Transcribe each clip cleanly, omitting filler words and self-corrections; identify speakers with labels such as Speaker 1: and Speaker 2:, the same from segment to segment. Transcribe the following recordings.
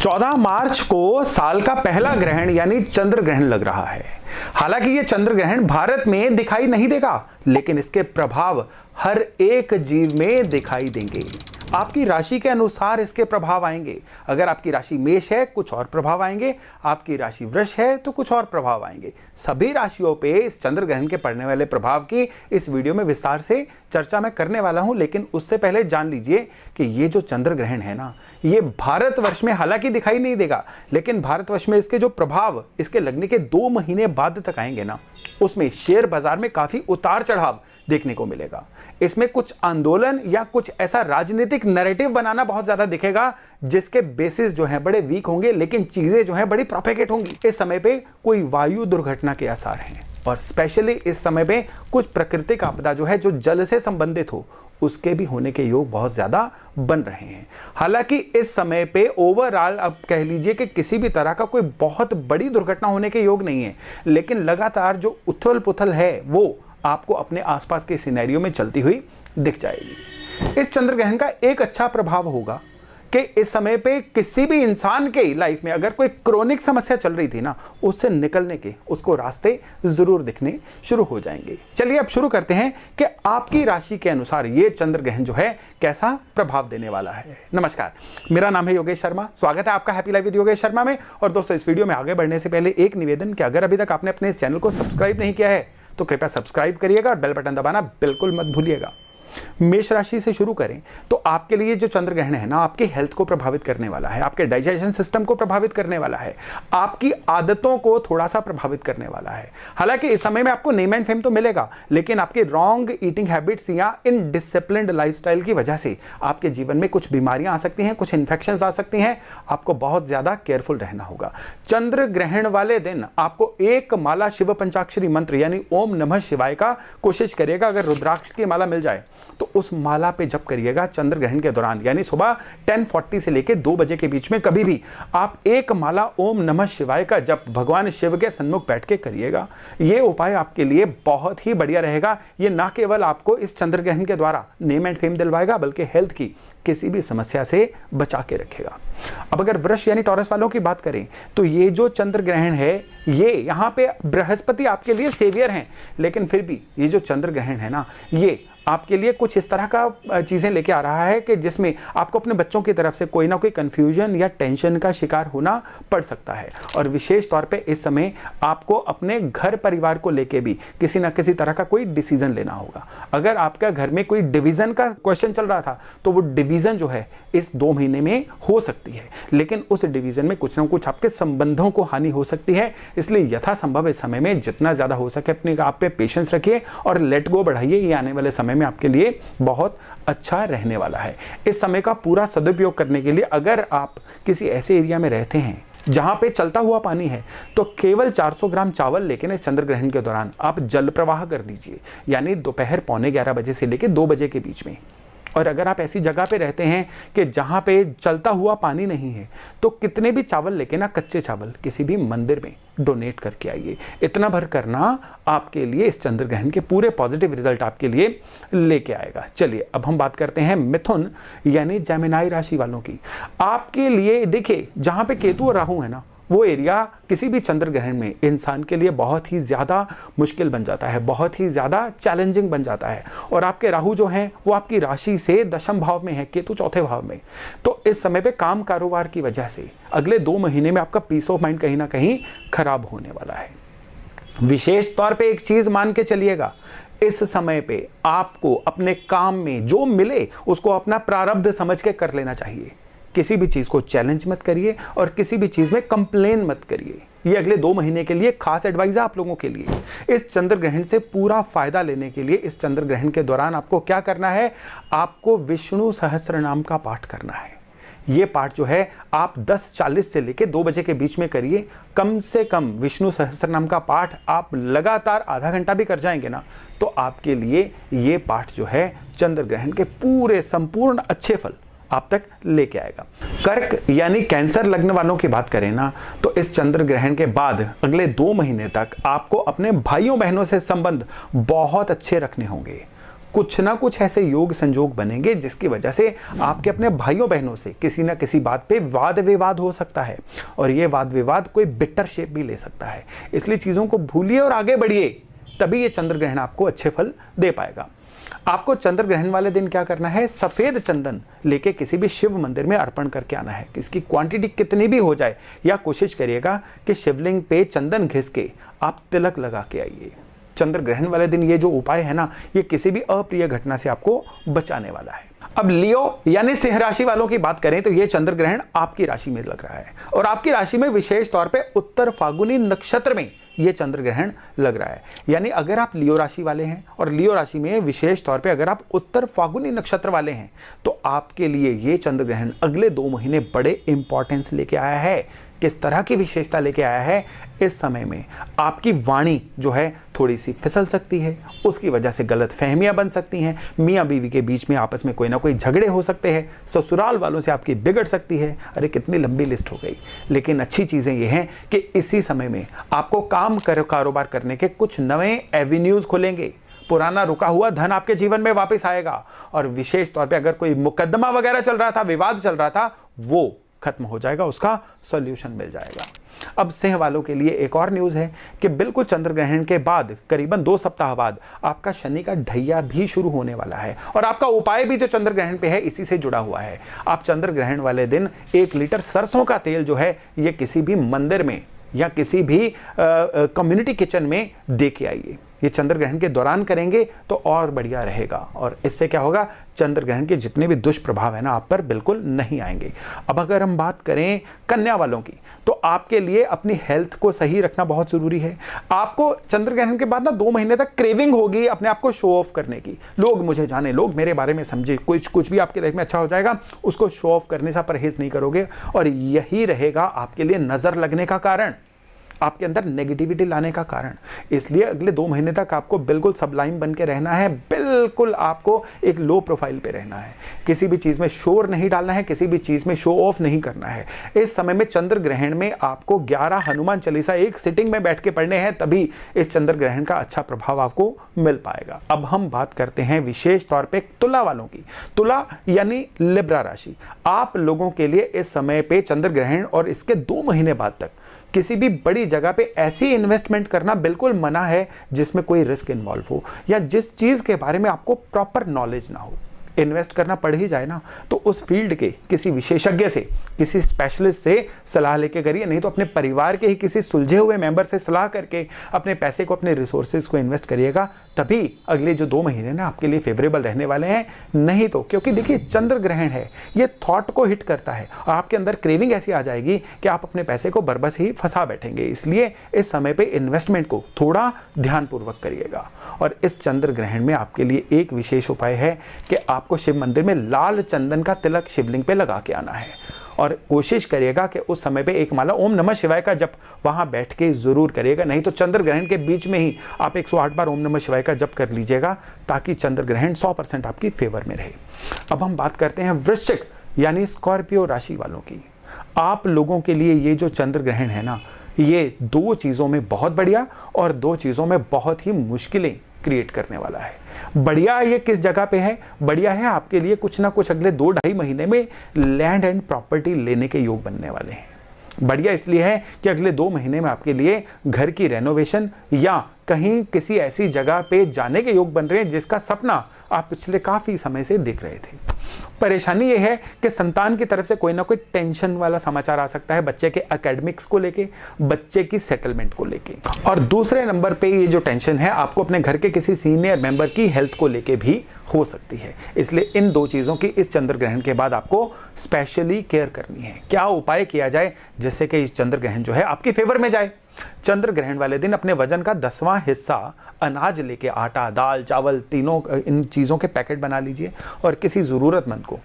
Speaker 1: 14 मार्च को साल का पहला ग्रहण यानी चंद्र ग्रहण लग रहा है। हालांकि ये चंद्र ग्रहण भारत में दिखाई नहीं देगा, लेकिन इसके प्रभाव हर एक जीव में दिखाई देंगे। आपकी राशि के अनुसार इसके प्रभाव आएंगे। अगर आपकी राशि मेष है, कुछ और प्रभाव आएंगे। आपकी राशि वृष है तो कुछ और प्रभाव आएंगे। सभी राशियों पे इस चंद्र ग्रहण के पड़ने वाले प्रभाव की इस वीडियो में विस्तार से चर्चा मैं करने वाला हूं, लेकिन उससे पहले जान लीजिए कि ये जो चंद्र ग्रहण है ना, ये भारतवर्ष में हालांकि दिखाई नहीं देगा, लेकिन भारतवर्ष में इसके जो प्रभाव इसके लगने के 2 महीने बाद तक आएंगे ना, उसमें शेयर बाजार में काफी उतार चढ़ाव देखने को मिलेगा। इसमें कुछ आंदोलन या कुछ ऐसा राजनीतिक नैरेटिव बनाना बहुत ज्यादा दिखेगा, जिसके बेसिस जो है बड़े वीक होंगे, लेकिन चीजें जो है बड़ी प्रोपेगेट होंगी। इस समय पे कोई वायु दुर्घटना के आसार हैं, और स्पेशली इस समय पे कुछ प्राकृतिक आपदा जो है, जो जल से संबंधित हो, उसके भी होने के योग बहुत ज्यादा बन रहे हैं। हालांकि इस समय पे ओवरऑल अब कह लीजिए कि किसी भी तरह का कोई बहुत बड़ी दुर्घटना होने के योग नहीं है, लेकिन लगातार जो उथल पुथल है वो आपको अपने आसपास के सिनेरियो में चलती हुई दिख जाएगी। इस चंद्र ग्रहण का एक अच्छा प्रभाव होगा कि इस समय पे किसी भी इंसान के लाइफ में अगर कोई क्रोनिक समस्या चल रही थी ना, उससे निकलने के उसको रास्ते जरूर दिखने शुरू हो जाएंगे। चलिए अब शुरू करते हैं कि आपकी राशि के अनुसार ये चंद्र ग्रहण जो है कैसा प्रभाव देने वाला है। नमस्कार, मेरा नाम है योगेश शर्मा। स्वागत है आपका happy life with Yogesh Sharma में। और दोस्तों, इस वीडियो में आगे बढ़ने से पहले एक निवेदन कि अगर अभी तक आपने अपने इस चैनल को सब्सक्राइब नहीं किया है तो कृपया सब्सक्राइब करिएगा और बेल बटन दबाना बिल्कुल मत भूलिएगा। मेष राशि से शुरू करें तो आपके लिए जो चंद्र ग्रहण है ना, आपकी हेल्थ को प्रभावित करने वाला है, आपके डाइजेशन सिस्टम को प्रभावित करने वाला है, आपकी आदतों को थोड़ा सा प्रभावित करने वाला है। हालांकि इस समय में आपको नेम एंड फेम तो मिलेगा, लेकिन आपके रॉन्ग ईटिंग हैबिट्स या इनडिसिप्लिन्ड लाइफस्टाइल की वजह से आपके जीवन में कुछ बीमारियां आ सकती हैं, कुछ इन्फेक्शंस आ सकती हैं। आपको बहुत ज्यादा केयरफुल रहना होगा। चंद्र ग्रहण वाले दिन आपको एक माला शिव पंचाक्षरी मंत्र यानी ओम नमः शिवाय का कोशिश करिएगा। अगर रुद्राक्ष की माला मिल जाए तो उस माला पे जप करिएगा चंद्र ग्रहण के दौरान, यानी सुबह 10:40 से लेकर 2 बजे के बीच में कभी भी आप एक माला ओम नमः शिवाय का जप भगवान शिव के सन्मुख बैठ के करिएगा। यह उपाय आपके लिए बहुत ही बढ़िया रहेगा। यह ना केवल आपको इस चंद्र ग्रहण के द्वारा नेम एंड फेम दिलवाएगा, बल्कि हेल्थ की किसी भी समस्या से बचा के रखेगा। अब अगर वृष यानी टॉरस वालों की बात करें तो ये जो चंद्र ग्रहण है, ये यहाँ पे बृहस्पति आपके लिए सेवियर हैं, लेकिन फिर भी ये जो चंद्र ग्रहण है ना, ये आपके लिए कुछ इस तरह का चीजें लेके आ रहा है कि जिसमें आपको अपने बच्चों की तरफ से कोई ना कोई कंफ्यूजन या टेंशन का शिकार होना पड़ सकता है। और विशेष तौर पे इस समय आपको अपने घर परिवार को लेके भी किसी ना किसी तरह का कोई डिसीजन लेना होगा। अगर आपका घर में कोई डिवीजन का क्वेश्चन चल रहा था तो वो डिवीजन जो है इस 2 महीने में हो सकती है, लेकिन उस डिवीजन में कुछ ना कुछ आपके संबंधों को हानि हो सकती है। इसलिए यथासंभव इस समय में जितना ज्यादा हो सके अपने आप पे पेशेंस रखिए और लेट गो बढ़ाइए। ये आने वाले समय में आपके लिए बहुत अच्छा रहने वाला है। इस समय का पूरा सदुपयोग करने के लिए अगर आप किसी ऐसे एरिया में रहते हैं जहां पे चलता हुआ पानी है, तो केवल 400 ग्राम चावल लेकिन इस चंद्र ग्रहण के दौरान आप जल प्रवाह कर दीजिए, यानी दोपहर 11:15 बजे से लेकर 2 बजे के बीच में। और अगर आप ऐसी जगह पे रहते हैं कि जहां पे चलता हुआ पानी नहीं है, तो कितने भी चावल लेके ना, कच्चे चावल किसी भी मंदिर में डोनेट करके आइए। इतना भर करना आपके लिए इस चंद्र ग्रहण के पूरे पॉजिटिव रिजल्ट आपके लिए लेके आएगा। चलिए अब हम बात करते हैं मिथुन यानी जेमिनी राशि वालों की। आपके लिए देखिए, जहां पे केतु और राहु है ना, वो एरिया किसी भी चंद्र ग्रहण में इंसान के लिए बहुत ही ज्यादा मुश्किल बन जाता है, बहुत ही ज्यादा चैलेंजिंग बन जाता है। और आपके राहु जो हैं वो आपकी राशि से दशम भाव में है, केतु 4थे भाव में। तो इस समय पे काम कारोबार की वजह से अगले 2 महीने में आपका पीस ऑफ माइंड कहीं ना कहीं खराब होने वाला है। विशेष तौर पे एक चीज मान के चलिएगा, इस समय पे आपको अपने काम में जो मिले उसको अपना प्रारब्ध समझ के कर लेना चाहिए। किसी भी चीज को चैलेंज मत करिए और किसी भी चीज में कंप्लेन मत करिए। ये अगले 2 महीने के लिए खास एडवाइस है आप लोगों के लिए। इस चंद्र ग्रहण से पूरा फायदा लेने के लिए इस चंद्र ग्रहण के दौरान आपको क्या करना है, आपको विष्णु सहस्त्र नाम का पाठ करना है। ये पाठ जो है आप 10:40 से लेकर 2 बजे के बीच में करिए। कम से कम विष्णु सहस्त्र नाम का पाठ आप लगातार आधा घंटा भी कर जाएंगे ना, तो आपके लिए ये पाठ जो है चंद्र ग्रहण के पूरे संपूर्ण अच्छे फल आप तक लेके आएगा। कर्क यानी कैंसर लग्न वालों की बात करें ना, तो इस चंद्र ग्रहण के बाद अगले 2 महीने तक आपको अपने भाइयों बहनों से संबंध बहुत अच्छे रखने होंगे। कुछ ना कुछ ऐसे योग संजोग बनेंगे जिसकी वजह से आपके अपने भाइयों बहनों से किसी ना किसी बात पे वाद विवाद हो सकता है, और ये वाद विवाद कोई बिटर शेप भी ले सकता है। इसलिए चीजों को भूलिए और आगे बढ़िए, तभी ये चंद्र ग्रहण आपको अच्छे फल दे पाएगा। आपको चंद्र ग्रहण वाले दिन क्या करना है, सफेद चंदन लेके किसी भी शिव मंदिर में अर्पण करके आना है। इसकी क्वांटिटी कितनी भी हो जाए, या कोशिश करिएगा कि शिवलिंग पे चंदन घिस के आप तिलक लगा के आइए। चंद्र ग्रहण वाले दिन ये जो उपाय है ना, ये किसी भी अप्रिय घटना से आपको बचाने वाला है। अब लियो यानी सिंह राशि वालों की बात करें तो ये चंद्र ग्रहण आपकी राशि में लग रहा है, और आपकी राशि में विशेष तौर पे उत्तर फाल्गुनी नक्षत्र में ये चंद्र ग्रहण लग रहा है। यानी अगर आप लियो राशि वाले हैं और लियो राशि में विशेष तौर पे अगर आप उत्तर फाल्गुनी नक्षत्र वाले हैं, तो आपके लिए ये चंद्र ग्रहण अगले 2 महीने बड़े इंपॉर्टेंस लेके आया है। किस तरह की विशेषता लेके आया है, इस समय में आपकी वाणी जो है थोड़ी सी फिसल सकती है, उसकी वजह से गलत फहमियां बन सकती हैं, मियाँ बीवी के बीच में आपस में कोई ना कोई झगड़े हो सकते हैं, ससुराल वालों से आपकी बिगड़ सकती है। अरे कितनी लंबी लिस्ट हो गई, लेकिन अच्छी चीज़ें ये हैं कि इसी समय में आपको कारोबार करने के कुछ नए एवेन्यूज़ खुलेंगे, पुराना रुका हुआ धन आपके जीवन में वापस आएगा, और विशेष तौर पे अगर कोई मुकदमा वगैरह चल रहा था, विवाद चल रहा था, वो खत्म हो जाएगा, उसका सॉल्यूशन मिल जाएगा। अब सिंह वालों के लिए एक और न्यूज़ है कि बिल्कुल चंद्र ग्रहण के बाद करीबन 2 सप्ताह बाद आपका शनि का ढैया भी शुरू होने वाला है, और आपका उपाय भी जो चंद्र ग्रहण पे है इसी से जुड़ा हुआ है। आप चंद्र ग्रहण वाले दिन 1 लीटर सरसों का तेल जो है ये किसी भी मंदिर में या किसी भी कम्युनिटी किचन में दे के आइए। ये चंद्र ग्रहण के दौरान करेंगे तो और बढ़िया रहेगा, और इससे क्या होगा, चंद्र ग्रहण के जितने भी दुष्प्रभाव है ना आप पर बिल्कुल नहीं आएंगे। अब अगर हम बात करें कन्या वालों की, तो आपके लिए अपनी हेल्थ को सही रखना बहुत जरूरी है। आपको चंद्र ग्रहण के बाद ना 2 महीने तक क्रेविंग होगी अपने आप को शो ऑफ करने की, लोग मुझे जाने, लोग मेरे बारे में समझे, कुछ भी आपकी लाइफ में अच्छा हो जाएगा उसको शो ऑफ करने से परहेज नहीं करोगे, और यही रहेगा आपके लिए नजर लगने का कारण, आपके अंदर नेगेटिविटी लाने का कारण। इसलिए अगले 2 महीने तक आपको बिल्कुल सबलाइम बन के रहना है, बिल्कुल आपको एक लो प्रोफाइल पे रहना है, किसी भी चीज में शोर नहीं डालना है, किसी भी चीज में शो ऑफ नहीं करना है। इस समय में चंद्र ग्रहण में आपको 11 हनुमान चालीसा एक सिटिंग में बैठ के पढ़ने हैं, तभी इस चंद्र ग्रहण का अच्छा प्रभाव आपको मिल पाएगा। अब हम बात करते हैं विशेष तौर पर तुला वालों की। तुला यानी लिब्रा राशि, आप लोगों के लिए इस समय पे चंद्र ग्रहण और इसके 2 महीने बाद तक किसी भी बड़ी जगह पे ऐसी इन्वेस्टमेंट करना बिल्कुल मना है जिसमें कोई रिस्क इन्वॉल्व हो, या जिस चीज के बारे में आपको प्रॉपर नॉलेज ना हो। इन्वेस्ट करना पड़ ही जाए ना तो उस फील्ड के किसी विशेषज्ञ से, किसी स्पेशलिस्ट से सलाह लेके करिए, नहीं तो अपने परिवार के ही किसी सुलझे हुए मेंबर से सलाह करके अपने पैसे को, अपने रिसोर्सेज को इन्वेस्ट करिएगा, तभी अगले जो 2 महीने ना आपके लिए फेवरेबल रहने वाले हैं। नहीं तो, क्योंकि देखिए चंद्र ग्रहण है, ये थॉट को हिट करता है और आपके अंदर क्रेविंग ऐसी आ जाएगी कि आप अपने पैसे को बरबस ही फंसा बैठेंगे। इसलिए इस समय पे इन्वेस्टमेंट को थोड़ा ध्यानपूर्वक करिएगा। और इस चंद्र ग्रहण में आपके लिए एक विशेष उपाय है कि आपको शिव मंदिर में लाल चंदन का तिलक शिवलिंग पे लगा के आना है, और कोशिश करिएगा कि उस समय पे एक माला ओम नमः शिवाय का जप वहां बैठ के जरूर करिएगा, नहीं तो चंद्र ग्रहण के बीच में ही आप 108 बार ओम नमः शिवाय का जप कर लीजिएगा, ताकि चंद्र ग्रहण 100% आपकी फेवर में रहे। अब हम बात करते हैं वृश्चिक यानी स्कॉर्पियो राशि वालों की। आप लोगों के लिए ये जो चंद्र ग्रहण है ना, ये 2 चीज़ों में बहुत बढ़िया और 2 चीज़ों में बहुत ही मुश्किलें क्रिएट करने वाला है। बढ़िया ये किस जगह पे है, बढ़िया है आपके लिए कुछ ना कुछ अगले 2-2.5 महीने में लैंड एंड प्रॉपर्टी लेने के योग बनने वाले हैं। बढ़िया इसलिए है कि अगले 2 महीने में आपके लिए घर की रेनोवेशन या कहीं किसी ऐसी जगह पे जाने के योग बन रहे हैं जिसका सपना आप पिछले काफी समय से देख रहे थे। परेशानी यह है कि संतान की तरफ से कोई ना कोई टेंशन वाला समाचार आ सकता है, बच्चे के एकेडमिक्स को लेके, बच्चे की सेटलमेंट को लेके। और दूसरे नंबर पे ये जो टेंशन है आपको अपने घर के किसी सीनियर मेंबर की हेल्थ को लेके भी हो सकती है। इसलिए इन 2 चीजों की इस चंद्र ग्रहण के बाद आपको स्पेशली केयर करनी है। क्या उपाय किया जाए जिससे कि इस चंद्र ग्रहण जो है आपकी फेवर में जाए? चंद्र ग्रहण वाले दिन अपने वजन का 10वां हिस्सा अनाज लेके, आटा, दाल, चावल, तीनों इन चीज़ों के पैकेट बना लीजिए और किसी ज़रूरतमंद को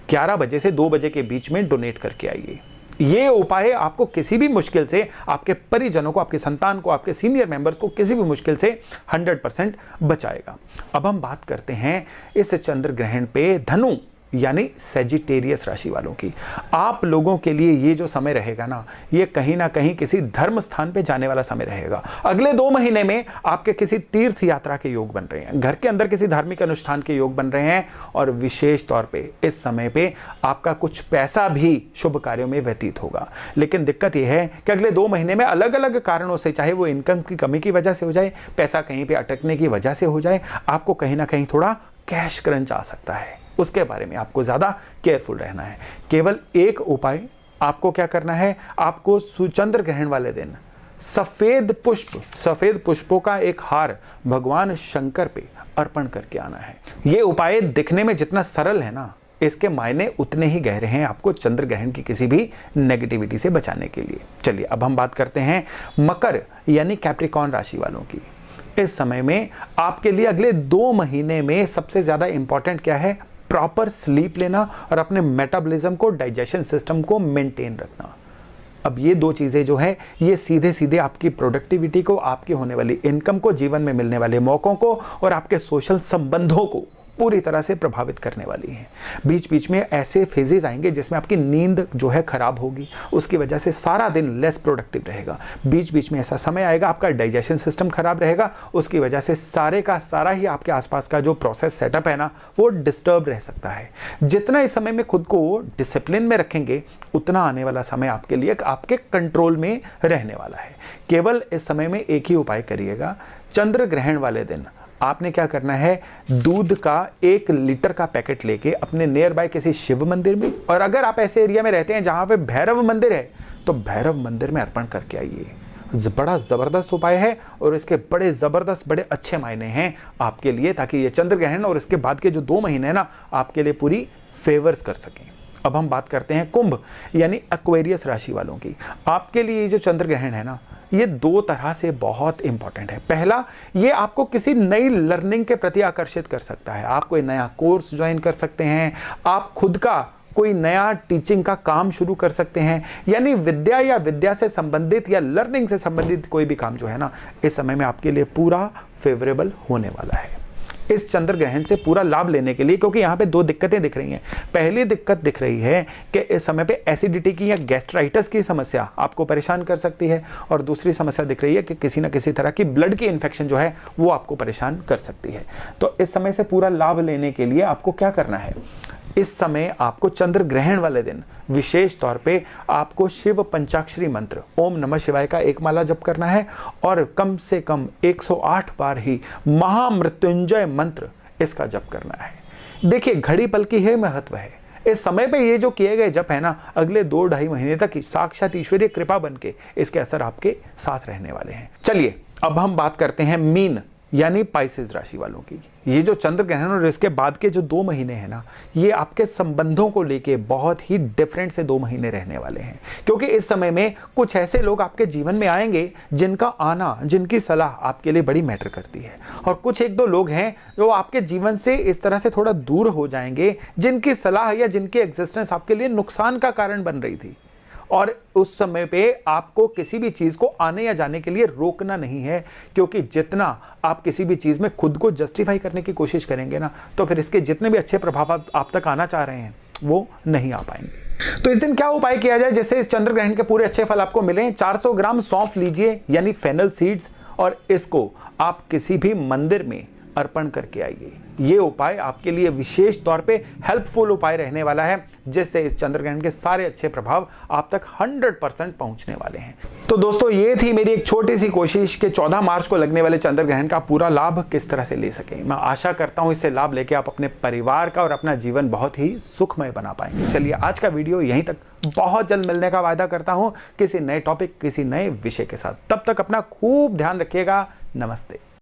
Speaker 1: 11 बजे से 2 बजे के बीच में डोनेट करके आइए। ये उपाय आपको किसी भी मुश्किल से, आपके परिजनों को, आपके संतान को, आपके सीनियर मेंबर्स को किसी भी मुश्किल से 100% बचाएगा। अब हम बात करते हैं इस चंद्र ग्रहण पे धनु यानी सेजिटेरियस राशि वालों की। आप लोगों के लिए ये जो समय रहेगा ना, ये कहीं ना कहीं किसी धर्म स्थान पे जाने वाला समय रहेगा। अगले 2 महीने में आपके किसी तीर्थ यात्रा के योग बन रहे हैं, घर के अंदर किसी धार्मिक अनुष्ठान के योग बन रहे हैं, और विशेष तौर पे इस समय पे आपका कुछ पैसा भी शुभ कार्यों में व्यतीत होगा। लेकिन दिक्कत यह है कि अगले 2 महीने में अलग अलग कारणों से, चाहे वो इनकम की कमी की वजह से हो जाए, पैसा कहीं पे अटकने की वजह से हो जाए, आपको कहीं ना कहीं थोड़ा कैश क्रंच आ सकता है। उसके बारे में आपको ज्यादा केयरफुल रहना है। केवल एक उपाय आपको क्या करना है, आपको चंद्र ग्रहण वाले दिन सफेद पुष्पों का एक हार भगवान शंकर पे अर्पण करके आना है। यह उपाय दिखने में जितना सरल है ना, इसके मायने उतने ही गहरे हैं आपको चंद्र ग्रहण की किसी भी नेगेटिविटी से बचाने के लिए। चलिए अब हम बात करते हैं मकर यानी कैप्रिकॉर्न राशि वालों की। इस समय में आपके लिए अगले 2 महीने में सबसे ज्यादा इंपॉर्टेंट क्या है, प्रॉपर स्लीप लेना और अपने मेटाबॉलिज्म को, डाइजेशन सिस्टम को मेंटेन रखना। अब ये 2 चीजें जो है, ये सीधे सीधे आपकी प्रोडक्टिविटी को, आपकी होने वाली इनकम को, जीवन में मिलने वाले मौकों को और आपके सोशल संबंधों को पूरी तरह से प्रभावित करने वाली हैं। बीच बीच में ऐसे फेजेस आएंगे जिसमें आपकी नींद जो है खराब होगी, उसकी वजह से सारा दिन लेस प्रोडक्टिव रहेगा। बीच बीच में ऐसा समय आएगा आपका डाइजेशन सिस्टम खराब रहेगा, उसकी वजह से सारे का सारा ही आपके आसपास का जो प्रोसेस सेटअप है ना, वो डिस्टर्ब रह सकता है। जितना इस समय में खुद को डिसिप्लिन में रखेंगे, उतना आने वाला समय आपके लिए आपके कंट्रोल में रहने वाला है। केवल इस समय में एक ही उपाय करिएगा, चंद्र ग्रहण वाले दिन आपने क्या करना है, दूध का 1 लीटर का पैकेट लेके अपने नियर बाय किसी शिव मंदिर में, और अगर आप ऐसे एरिया में रहते हैं जहां पे भैरव मंदिर है, तो भैरव मंदिर में अर्पण करके आइए। बड़ा जबरदस्त उपाय है और इसके बड़े जबरदस्त, बड़े अच्छे मायने हैं आपके लिए, ताकि ये चंद्र ग्रहण और इसके बाद के जो 2 महीने हैं ना, आपके लिए पूरी फेवर्स कर सकें। अब हम बात करते हैं कुंभ यानी एक्वेरियस राशि वालों की। आपके लिए ये जो चंद्र ग्रहण है ना, ये 2 तरह से बहुत इंपॉर्टेंट है। पहला, ये आपको किसी नई लर्निंग के प्रति आकर्षित कर सकता है। आप कोई नया कोर्स ज्वाइन कर सकते हैं, आप खुद का कोई नया टीचिंग का काम शुरू कर सकते हैं, यानी विद्या या विद्या से संबंधित या लर्निंग से संबंधित कोई भी काम जो है ना, इस समय में आपके लिए पूरा फेवरेबल होने वाला है। इस चंद्र ग्रहण से पूरा लाभ लेने के लिए, क्योंकि यहाँ पे 2 दिक्कतें दिख रही हैं। पहली दिक्कत दिख रही है कि इस समय पे एसिडिटी की या गैस्ट्राइटिस की समस्या आपको परेशान कर सकती है, और दूसरी समस्या दिख रही है कि किसी न किसी तरह की ब्लड की इन्फेक्शन जो है वो आपको परेशान कर सकती है। तो इस समय से पूरा लाभ लेने के लिए आपको क्या करना है, इस समय आपको चंद्र ग्रहण वाले दिन विशेष तौर पे आपको शिव पंचाक्षरी मंत्र ओम नमः शिवाय का 1 माला जप करना है, और कम से कम 108 बार ही महामृत्युंजय मंत्र इसका जप करना है। देखिए, घड़ी पल की है महत्व है। इस समय पे ये जो किए गए जप है ना, अगले 2-2.5 महीने तक साक्षात ईश्वरीय कृपा बनके इसके असर आपके साथ रहने वाले हैं। चलिए अब हम बात करते हैं मीन यानी पाइसेस राशि वालों की। ये जो चंद्र ग्रहण और इसके बाद के जो 2 महीने हैं ना, ये आपके संबंधों को लेके बहुत ही डिफरेंट से 2 महीने रहने वाले हैं, क्योंकि इस समय में कुछ ऐसे लोग आपके जीवन में आएंगे जिनका आना, जिनकी सलाह आपके लिए बड़ी मैटर करती है, और कुछ 1-2 लोग हैं जो आपके जीवन से इस तरह से थोड़ा दूर हो जाएंगे, जिनकी सलाह या जिनकी एग्जिस्टेंस आपके लिए नुकसान का कारण बन रही थी। और उस समय पे आपको किसी भी चीज को आने या जाने के लिए रोकना नहीं है, क्योंकि जितना आप किसी भी चीज में खुद को जस्टिफाई करने की कोशिश करेंगे ना, तो फिर इसके जितने भी अच्छे प्रभाव आप तक आना चाह रहे हैं वो नहीं आ पाएंगे। तो इस दिन क्या उपाय किया जाए जिससे इस चंद्र ग्रहण के पूरे अच्छे फल आपको मिलें? 400 ग्राम सौंफ लीजिए यानी फेनल सीड्स, और इसको आप किसी भी मंदिर में अर्पण करके आइए। ये उपाय आपके लिए विशेष तौर पे हेल्पफुल उपाय रहने वाला है, जिससे इस चंद्र ग्रहण के सारे अच्छे प्रभाव आप तक 100% पहुंचने वाले हैं। तो दोस्तों, ये थी मेरी एक छोटी सी कोशिश कि 14 मार्च को लगने वाले चंद्र ग्रहण का पूरा लाभ किस तरह से ले सकें। मैं आशा करता हूं इससे लाभ लेके आप अपने परिवार का और अपना जीवन बहुत ही सुखमय बना पाएंगे। चलिए आज का वीडियो यहीं तक, बहुत जल्द मिलने का वादा करता हूं किसी नए टॉपिक, किसी नए विषय के साथ। तब तक अपना खूब ध्यान रखिएगा। नमस्ते।